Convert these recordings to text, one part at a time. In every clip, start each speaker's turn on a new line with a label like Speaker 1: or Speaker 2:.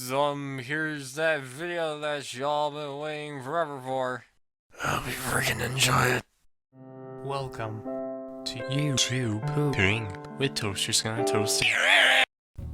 Speaker 1: Here's that video that y'all been waiting forever for. I hope you freaking enjoy it. Welcome to YouTube Pooping with Toasters Gonna Toast.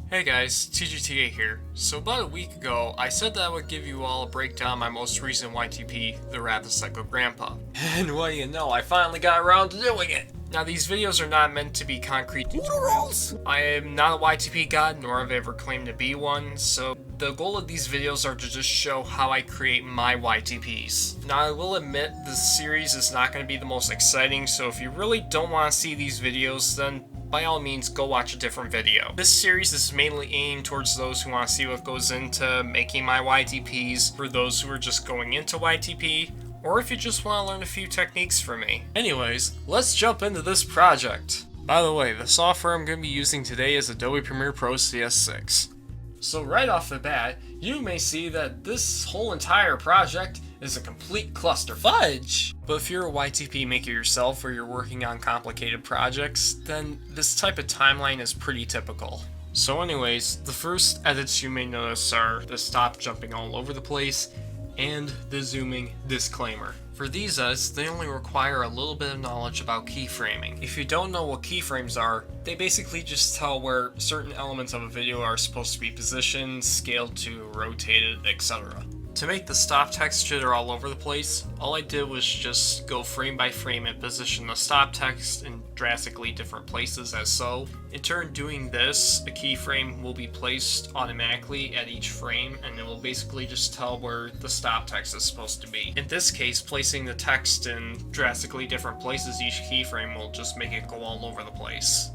Speaker 1: Hey guys, TGTA here. So about a week ago, I said that I would give you all a breakdown of my most recent YTP, the Wrath of Psycho Grandpa. And what do you know, I finally got around to doing it! Now these videos are not meant to be concrete tutorials. I am not a YTP god, nor have I ever claimed to be one, so the goal of these videos are to just show how I create my YTPs. Now I will admit this series is not going to be the most exciting, so if you really don't want to see these videos, then by all means go watch a different video. This series is mainly aimed towards those who want to see what goes into making my YTPs, for those who are just going into YTP, or if you just want to learn a few techniques from me. Anyways, let's jump into this project. By the way, the software I'm going to be using today is Adobe Premiere Pro CS6. So right off the bat, you may see that this whole entire project is a complete cluster fudge. But if you're a YTP maker yourself or you're working on complicated projects, then this type of timeline is pretty typical. So anyways, the first edits you may notice are the stop jumping all over the place and the zooming disclaimer. For these edits, they only require a little bit of knowledge about keyframing. If you don't know what keyframes are, they basically just tell where certain elements of a video are supposed to be positioned, scaled to, rotated, etc. To make the stop text jitter all over the place, all I did was just go frame by frame and position the stop text in drastically different places as so. In turn, doing this, a keyframe will be placed automatically at each frame, and it will basically just tell where the stop text is supposed to be. In this case, placing the text in drastically different places each keyframe will just make it go all over the place.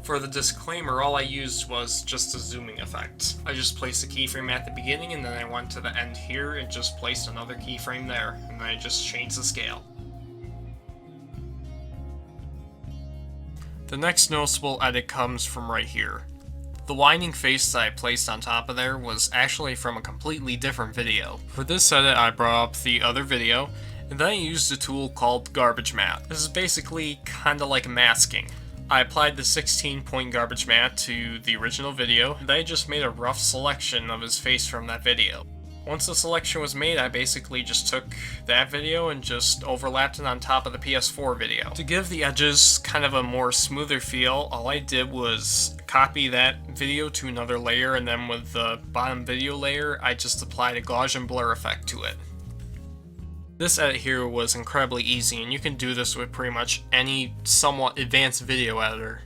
Speaker 1: For the disclaimer, all I used was just a zooming effect. I just placed a keyframe at the beginning, and then I went to the end here and just placed another keyframe there, and then I just changed the scale. The next noticeable edit comes from right here. The whining face that I placed on top of there was actually from a completely different video. For this edit, I brought up the other video, and then I used a tool called Garbage Matte. This is basically kinda like masking. I applied the 16-point garbage matte to the original video, and I just made a rough selection of his face from that video. Once the selection was made, I basically just took that video and just overlapped it on top of the PS4 video. To give the edges kind of a more smoother feel, all I did was copy that video to another layer, and then with the bottom video layer, I just applied a Gaussian blur effect to it. This edit here was incredibly easy, and you can do this with pretty much any somewhat advanced video editor.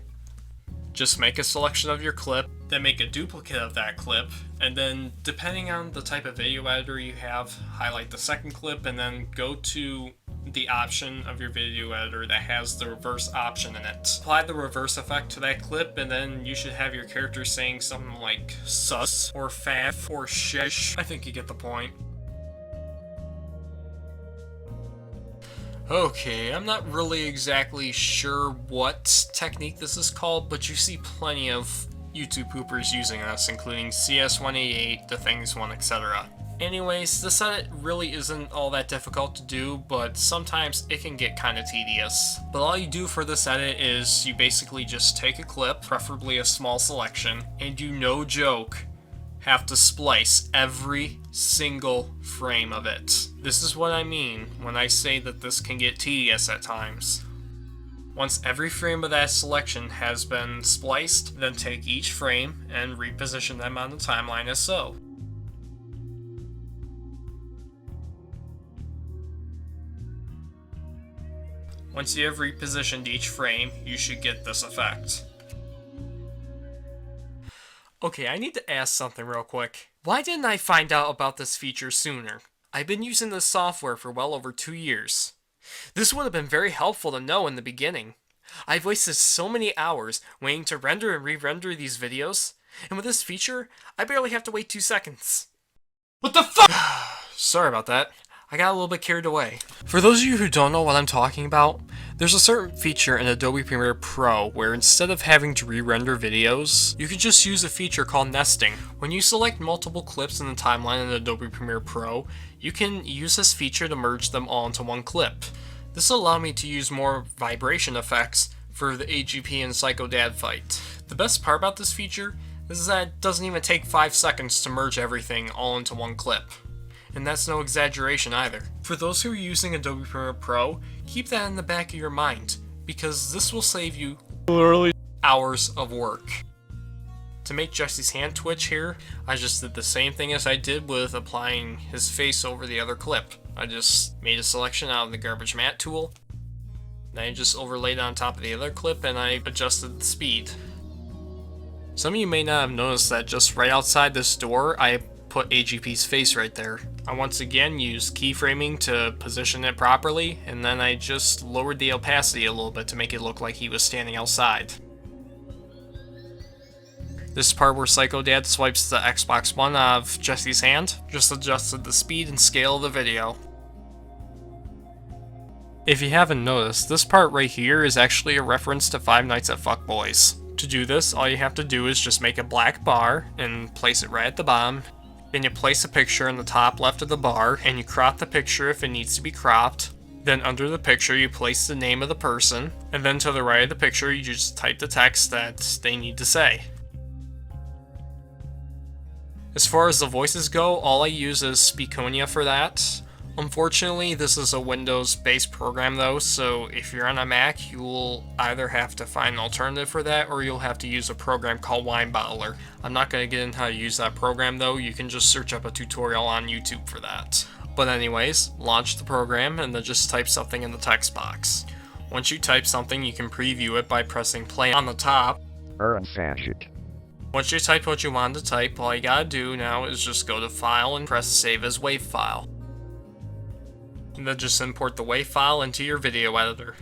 Speaker 1: Just make a selection of your clip, then make a duplicate of that clip, and then depending on the type of video editor you have, highlight the second clip and then go to the option of your video editor that has the reverse option in it. Apply the reverse effect to that clip, and then you should have your character saying something like sus or faff or shish. I think you get the point. Okay, I'm not really exactly sure what technique this is called, but you see plenty of YouTube poopers using this, including CS188, The Things One, etc. Anyways, this edit really isn't all that difficult to do, but sometimes it can get kinda tedious. But all you do for this edit is you basically just take a clip, preferably a small selection, and you, no joke, have to splice every single frame of it. This is what I mean when I say that this can get tedious at times. Once every frame of that selection has been spliced, then take each frame and reposition them on the timeline as so. Once you have repositioned each frame, you should get this effect. Okay, I need to ask something real quick. Why didn't I find out about this feature sooner? I've been using this software for well over 2 years. This would have been very helpful to know in the beginning. I've wasted so many hours waiting to render and re-render these videos, and with this feature, I barely have to wait 2 seconds. What the fuck? Sorry about that. I got a little bit carried away. For those of you who don't know what I'm talking about, there's a certain feature in Adobe Premiere Pro where instead of having to re-render videos, you can just use a feature called nesting. When you select multiple clips in the timeline in Adobe Premiere Pro, you can use this feature to merge them all into one clip. This allowed me to use more vibration effects for the AGP and Psycho Dad fight. The best part about this feature is that it doesn't even take 5 seconds to merge everything all into one clip. And that's no exaggeration either. For those who are using Adobe Premiere Pro, keep that in the back of your mind, because this will save you literally hours of work. To make Jesse's hand twitch here, I just did the same thing as I did with applying his face over the other clip. I just made a selection out of the garbage matte tool, then I just overlaid it on top of the other clip and I adjusted the speed. Some of you may not have noticed that just right outside this door, I put AGP's face right there. I once again used keyframing to position it properly, and then I just lowered the opacity a little bit to make it look like he was standing outside. This part where Psycho Dad swipes the Xbox One out of Jesse's hand, just adjusted the speed and scale of the video. If you haven't noticed, this part right here is actually a reference to Five Nights at Fuckboys. To do this, all you have to do is just make a black bar and place it right at the bottom. Then you place a picture in the top left of the bar and you crop the picture if it needs to be cropped. Then under the picture you place the name of the person, and then to the right of the picture you just type the text that they need to say. As far as the voices go, all I use is Speakonia for that. Unfortunately, this is a Windows-based program though, so if you're on a Mac, you will either have to find an alternative for that, or you'll have to use a program called Wine Bottler. I'm not going to get into how to use that program though, you can just search up a tutorial on YouTube for that. But anyways, launch the program and then just type something in the text box. Once you type something, you can preview it by pressing play on the top. Once you type what you wanted to type, all you gotta do now is just go to File and press Save as WAV file. And then just import the WAV file into your video editor.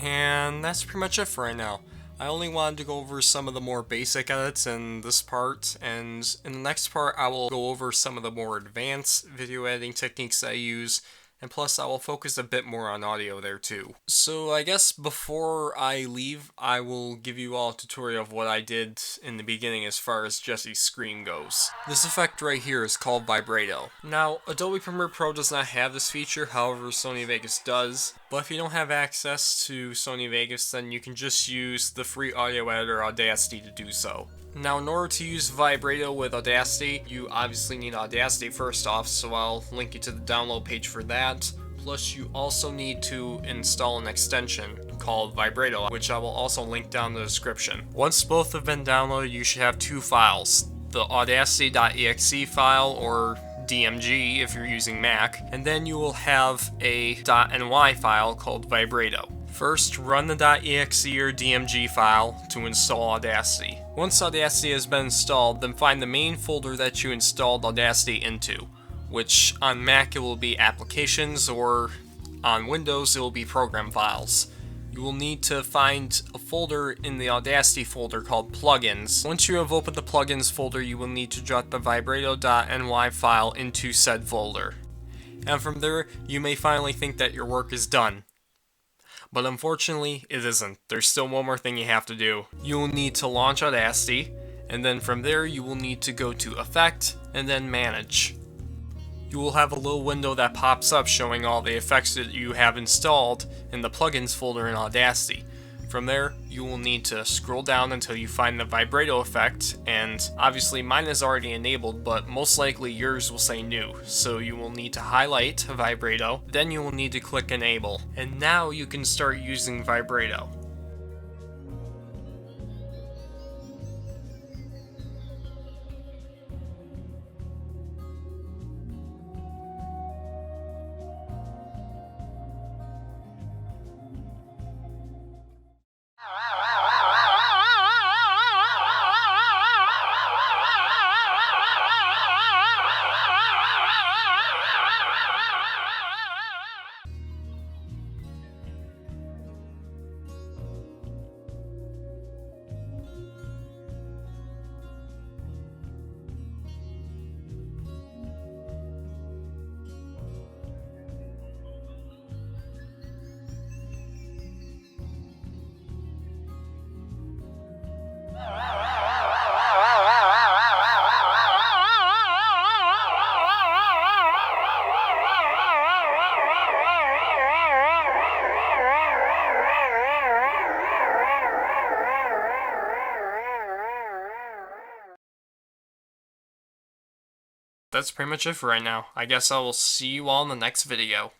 Speaker 1: And that's pretty much it for right now. I only wanted to go over some of the more basic edits in this part, and in the next part I will go over some of the more advanced video editing techniques I use, and plus I will focus a bit more on audio there too. So I guess before I leave, I will give you all a tutorial of what I did in the beginning as far as Jesse's scream goes. This effect right here is called vibrato. Now, Adobe Premiere Pro does not have this feature, however Sony Vegas does. But if you don't have access to Sony Vegas, then you can just use the free audio editor Audacity to do so. Now, in order to use vibrato with Audacity, you obviously need Audacity first off, so I'll link you to the download page for that. Plus, you also need to install an extension called Vibrato, which I will also link down in the description. Once both have been downloaded, you should have two files, the audacity.exe file, or DMG if you're using Mac, and then you will have a .ny file called Vibrato. First, run the .exe or DMG file to install Audacity. Once Audacity has been installed, then find the main folder that you installed Audacity into, which on Mac it will be Applications, or on Windows it will be Program Files. You will need to find a folder in the Audacity folder called Plugins. Once you have opened the Plugins folder, you will need to drop the vibrato.ny file into said folder. And from there, you may finally think that your work is done. But unfortunately, it isn't. There's still one more thing you have to do. You will need to launch Audacity, and then from there you will need to go to Effect, and then Manage. You will have a little window that pops up showing all the effects that you have installed in the plugins folder in Audacity. From there, you will need to scroll down until you find the vibrato effect, and obviously mine is already enabled, but most likely yours will say new. So you will need to highlight vibrato, then you will need to click enable, and now you can start using vibrato. that's pretty much it for right now. I guess I will see you all in the next video.